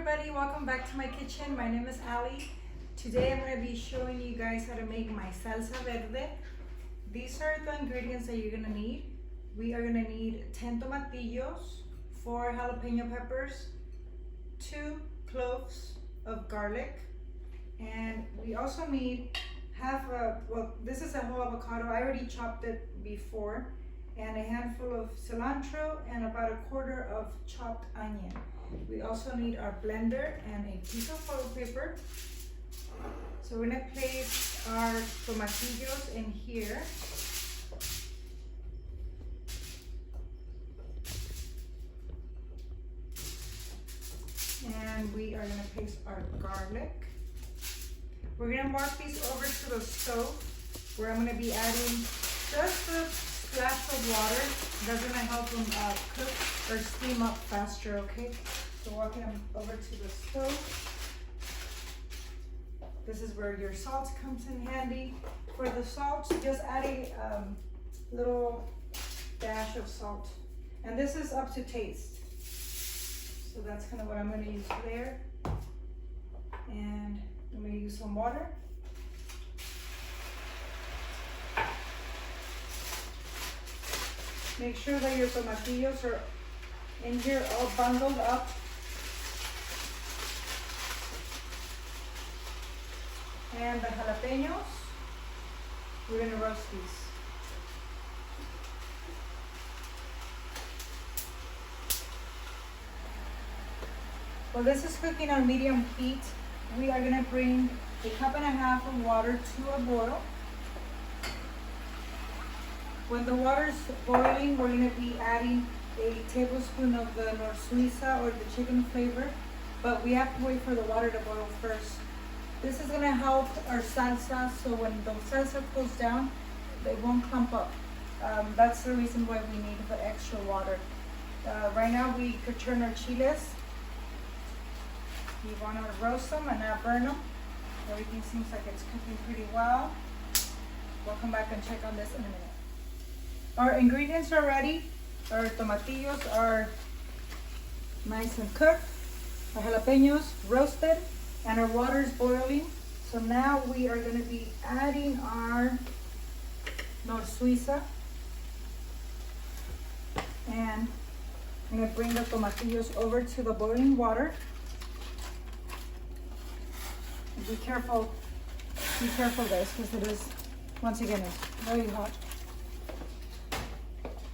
everybody, welcome back to my kitchen. My name is Ali. Today I'm going to be showing you guys how to make my salsa verde. These are the ingredients that you're going to need. We are going to need 10 tomatillos, 4 jalapeno peppers, 2 cloves of garlic, and we also need this is a whole avocado. I already chopped it before, and a handful of cilantro and about a quarter of chopped onion. We also need our blender and a piece of foil paper. So we're gonna place our tomatillos in here. And we are gonna place our garlic. We're gonna mark these over to the stove where I'm gonna be adding just a splash of water. That's gonna help them cook or steam up faster, okay? So walking them over to the stove. This is where your salt comes in handy. For the salt, just add a little dash of salt. And this is up to taste. So that's kind of what I'm gonna use there. And I'm gonna use some water. Make sure that your tomatillos are in here all bundled up. And the jalapenos, we're gonna roast these. While this is cooking on medium heat, we are gonna bring a cup and a half of water to a boil. When the water is boiling, we're gonna be adding a tablespoon of the Nor Suiza or the chicken flavor, but we have to wait for the water to boil first. This is gonna help our salsa, so when the salsa cools down, they won't clump up. That's the reason why we need the extra water. Right now we could turn our chiles. You wanna roast them and not burn them. Everything seems like it's cooking pretty well. We'll come back and check on this in a minute. Our ingredients are ready. Our tomatillos are nice and cooked. Our jalapenos roasted. And our water is boiling. So now we are going to be adding our Nor Suiza. And I'm going to bring the tomatillos over to the boiling water. And be careful guys, because it is, once again, it's very hot.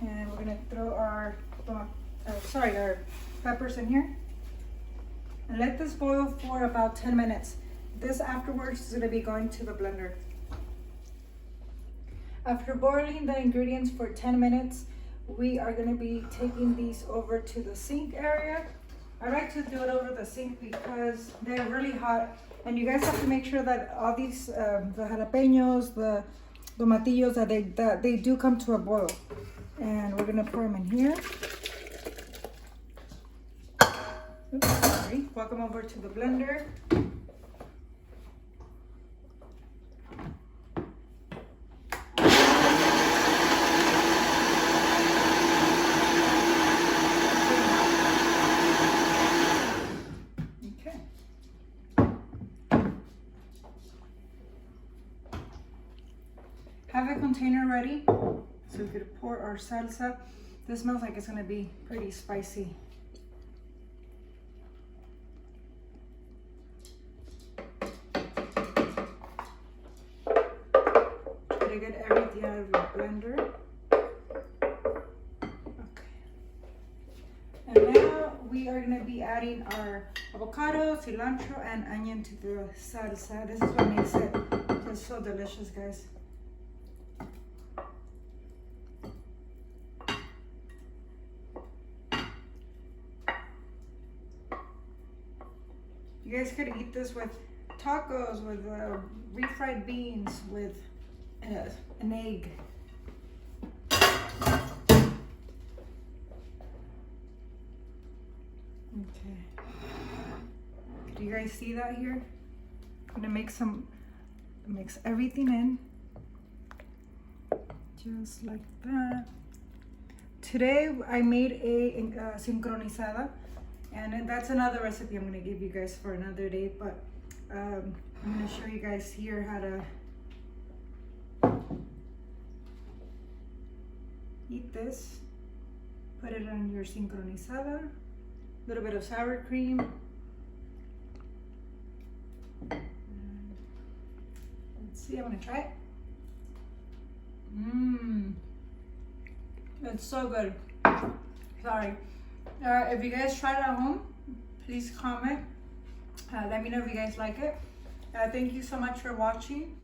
And we're going to throw our peppers in here. And let this boil for about 10 minutes. This afterwards is going to be going to the blender. After boiling the ingredients for 10 minutes, we are going to be taking these over to the sink area. I like to do it over the sink because they're really hot. And you guys have to make sure that all these, the jalapenos, the tomatillos, that they do come to a boil. And we're going to pour them in here. Oops, sorry. Welcome over to the blender. Okay. Have a container ready so we could pour our salsa. This smells like it's going to be pretty spicy. Get everything out of the blender. Okay. And now we are going to be adding our avocado, cilantro, and onion to the salsa. This is what makes it just so delicious, guys. You guys could eat this with tacos, with refried beans, with an egg. Okay. Do you guys see that here? I'm gonna mix everything in. Just like that. Today I made a sincronizada. And that's another recipe I'm gonna give you guys for another day, but I'm gonna show you guys here how to eat this. Put it on your sincronizada, a little bit of sour cream. Let's see, I'm gonna try it. It's so good. Sorry. If you guys try it at home, please comment. Let me know if you guys like it. Thank you so much for watching.